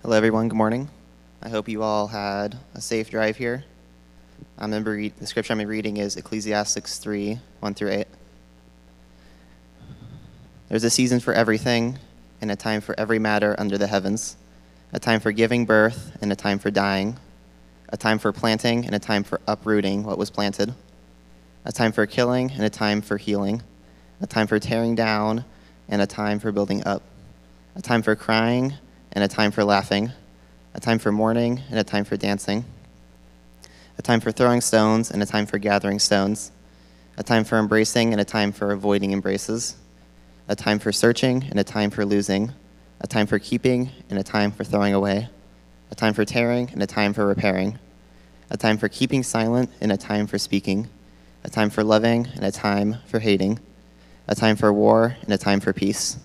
Hello, everyone. Good morning. I hope you all had a safe drive here. The scripture I'm reading is Ecclesiastes 3, 1 through 8. There's a season for everything and a time for every matter under the heavens, a time for giving birth and a time for dying, a time for planting and a time for uprooting what was planted, a time for killing and a time for healing, a time for tearing down and a time for building up, a time for crying and a time for laughing, a time for mourning and a time for dancing, a time for throwing stones and a time for gathering stones, a time for embracing and a time for avoiding embraces, a time for searching and a time for losing, a time for keeping and a time for throwing away, a time for tearing and a time for repairing, a time for keeping silent and a time for speaking, a time for loving and a time for hating, a time for war and a time for peace.